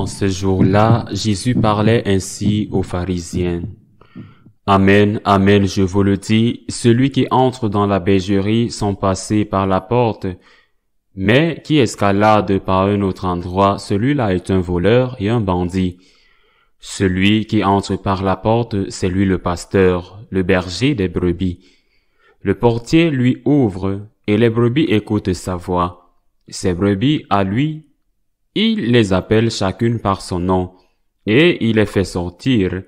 En ce jour-là, Jésus parlait ainsi aux pharisiens. Amen, amen, je vous le dis, celui qui entre dans la bergerie sans passer par la porte, mais qui escalade par un autre endroit, celui-là est un voleur et un bandit. Celui qui entre par la porte, c'est lui le pasteur, le berger des brebis. Le portier lui ouvre, et les brebis écoutent sa voix. Ces brebis, à lui, il les appelle chacune par son nom, et il les fait sortir.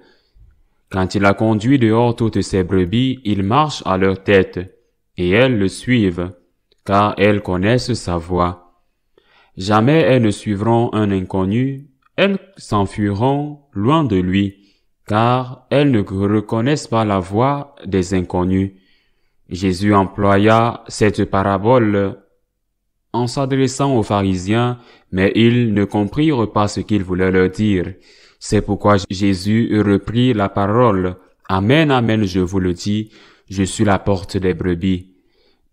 Quand il a conduit dehors toutes ses brebis, il marche à leur tête, et elles le suivent, car elles connaissent sa voix. Jamais elles ne suivront un inconnu, elles s'enfuiront loin de lui, car elles ne reconnaissent pas la voix des inconnus. Jésus employa cette parabole en s'adressant aux pharisiens, mais ils ne comprirent pas ce qu'il voulait leur dire. C'est pourquoi Jésus reprit la parole. Amen, amen, je vous le dis, je suis la porte des brebis.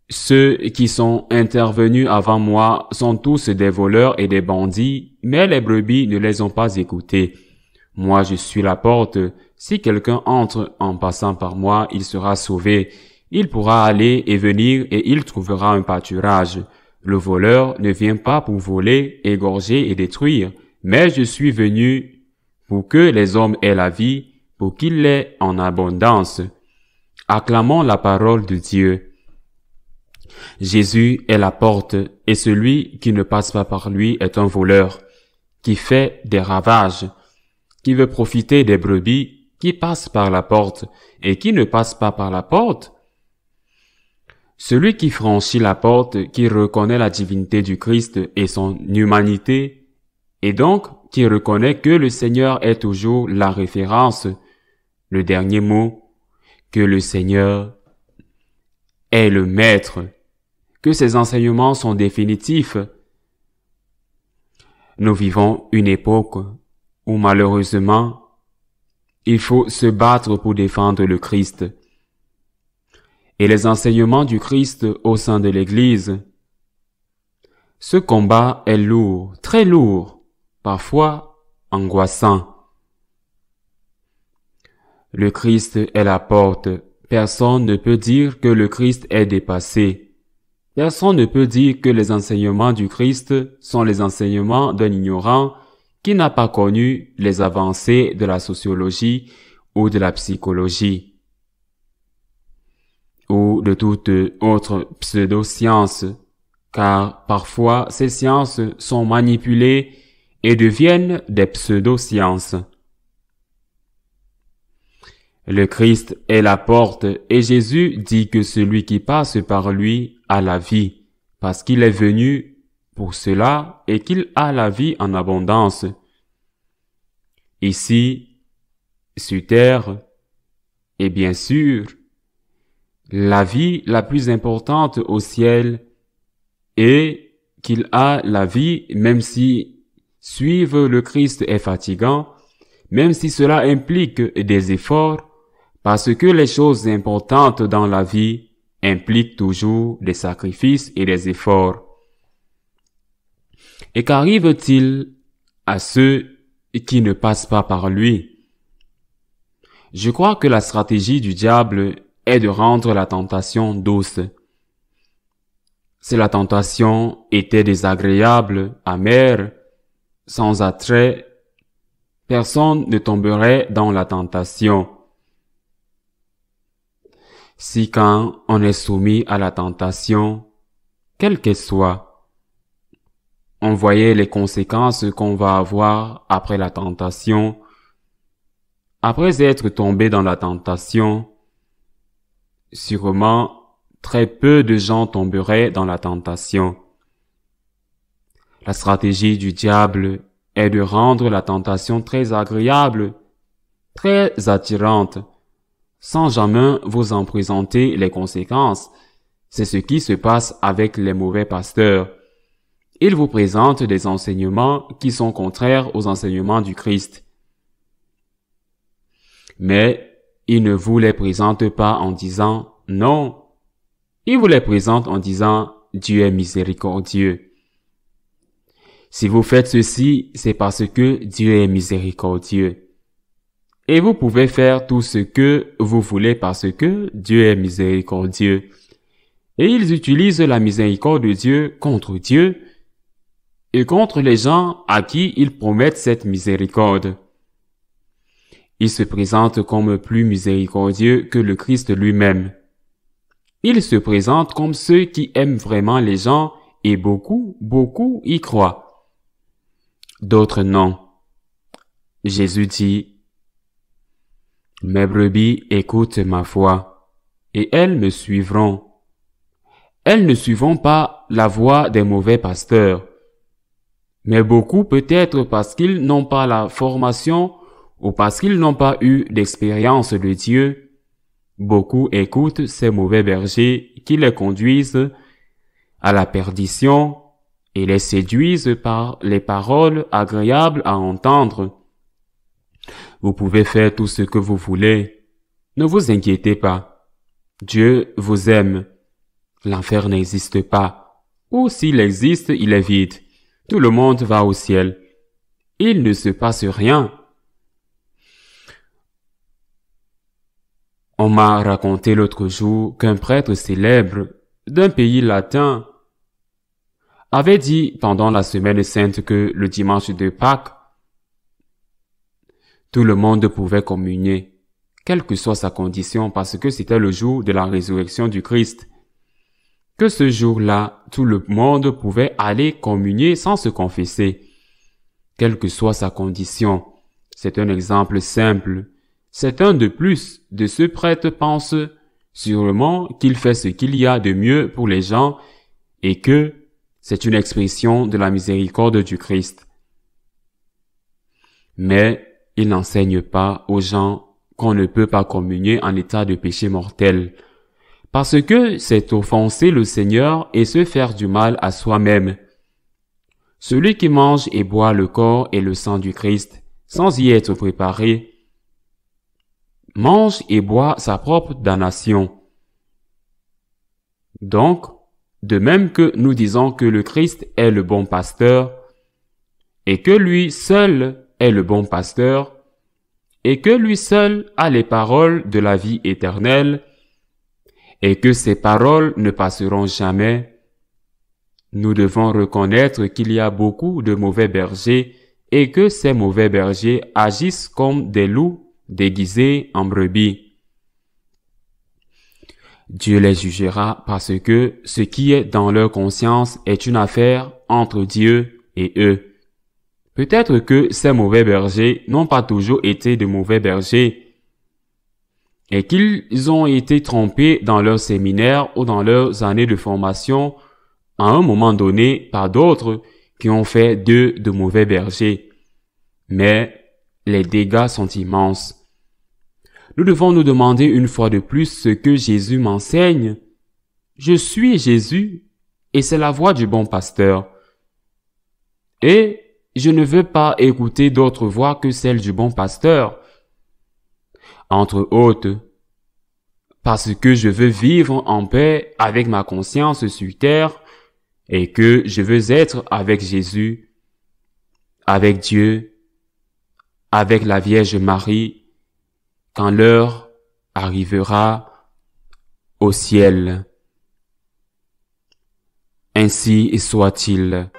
Ceux qui sont intervenus avant moi sont tous des voleurs et des bandits, mais les brebis ne les ont pas écoutés. Moi, je suis la porte. Si quelqu'un entre en passant par moi, il sera sauvé. Il pourra aller et venir et il trouvera un pâturage. Le voleur ne vient pas pour voler, égorger et détruire, mais je suis venu pour que les hommes aient la vie, pour qu'ils l'aient en abondance. Acclamons la parole de Dieu. Jésus est la porte, et celui qui ne passe pas par lui est un voleur, qui fait des ravages, qui veut profiter des brebis, qui passe par la porte, et qui ne passe pas par la porte. Celui qui franchit la porte, qui reconnaît la divinité du Christ et son humanité, et donc qui reconnaît que le Seigneur est toujours la référence, le dernier mot, que le Seigneur est le Maître, que ses enseignements sont définitifs. Nous vivons une époque où malheureusement, il faut se battre pour défendre le Christ. Et les enseignements du Christ au sein de l'Église. Ce combat est lourd, très lourd, parfois angoissant. Le Christ est la porte. Personne ne peut dire que le Christ est dépassé. Personne ne peut dire que les enseignements du Christ sont les enseignements d'un ignorant qui n'a pas connu les avancées de la sociologie ou de la psychologie, ou de toute autre pseudo-science, car parfois ces sciences sont manipulées et deviennent des pseudo-sciences. Le Christ est la porte et Jésus dit que celui qui passe par lui a la vie, parce qu'il est venu pour cela et qu'il a la vie en abondance. Ici, sur terre, et bien sûr, la vie la plus importante au ciel est qu'il a la vie, même si suivre le Christ est fatigant, même si cela implique des efforts, parce que les choses importantes dans la vie impliquent toujours des sacrifices et des efforts. Et qu'arrive-t-il à ceux qui ne passent pas par lui? Je crois que la stratégie du diable est de rendre la tentation douce. Si la tentation était désagréable, amère, sans attrait, personne ne tomberait dans la tentation. Si quand on est soumis à la tentation, quelle qu'elle soit, on voyait les conséquences qu'on va avoir après la tentation, après être tombé dans la tentation, sûrement, très peu de gens tomberaient dans la tentation. La stratégie du diable est de rendre la tentation très agréable, très attirante, sans jamais vous en présenter les conséquences. C'est ce qui se passe avec les mauvais pasteurs. Ils vous présentent des enseignements qui sont contraires aux enseignements du Christ. Mais il ne vous les présente pas en disant « non ». Il vous les présente en disant « Dieu est miséricordieux ». Si vous faites ceci, c'est parce que Dieu est miséricordieux. Et vous pouvez faire tout ce que vous voulez parce que Dieu est miséricordieux. Et ils utilisent la miséricorde de Dieu contre Dieu et contre les gens à qui ils promettent cette miséricorde. Ils se présentent comme plus miséricordieux que le Christ lui-même. Ils se présentent comme ceux qui aiment vraiment les gens et beaucoup y croient. D'autres non. Jésus dit, « Mes brebis écoutent ma voix, et elles me suivront. » Elles ne suivront pas la voix des mauvais pasteurs. Mais beaucoup, peut-être parce qu'ils n'ont pas la formation ou parce qu'ils n'ont pas eu d'expérience de Dieu, beaucoup écoutent ces mauvais bergers qui les conduisent à la perdition et les séduisent par les paroles agréables à entendre. Vous pouvez faire tout ce que vous voulez. Ne vous inquiétez pas. Dieu vous aime. L'enfer n'existe pas. Ou s'il existe, il est vide. Tout le monde va au ciel. Il ne se passe rien. On m'a raconté l'autre jour qu'un prêtre célèbre d'un pays latin avait dit pendant la semaine sainte que le dimanche de Pâques, tout le monde pouvait communier, quelle que soit sa condition, parce que c'était le jour de la résurrection du Christ. Que ce jour-là, tout le monde pouvait aller communier sans se confesser, quelle que soit sa condition. C'est un exemple simple. C'est un de plus de ce prêtre pense sûrement qu'il fait ce qu'il y a de mieux pour les gens et que c'est une expression de la miséricorde du Christ. Mais il n'enseigne pas aux gens qu'on ne peut pas communier en état de péché mortel, parce que c'est offenser le Seigneur et se faire du mal à soi-même. Celui qui mange et boit le corps et le sang du Christ, sans y être préparé, mange et boit sa propre damnation. Donc, de même que nous disons que le Christ est le bon pasteur, et que lui seul est le bon pasteur, et que lui seul a les paroles de la vie éternelle, et que ces paroles ne passeront jamais, nous devons reconnaître qu'il y a beaucoup de mauvais bergers et que ces mauvais bergers agissent comme des loups déguisés en brebis. Dieu les jugera parce que ce qui est dans leur conscience est une affaire entre Dieu et eux. Peut-être que ces mauvais bergers n'ont pas toujours été de mauvais bergers et qu'ils ont été trompés dans leur séminaire ou dans leurs années de formation à un moment donné par d'autres qui ont fait d'eux de mauvais bergers. Mais les dégâts sont immenses. Nous devons nous demander une fois de plus ce que Jésus m'enseigne. Je suis Jésus et c'est la voix du bon pasteur. Et je ne veux pas écouter d'autres voix que celle du bon pasteur. Entre autres, parce que je veux vivre en paix avec ma conscience sur terre et que je veux être avec Jésus, avec Dieu, avec la Vierge Marie, quand l'heure arrivera au ciel. Ainsi soit-il.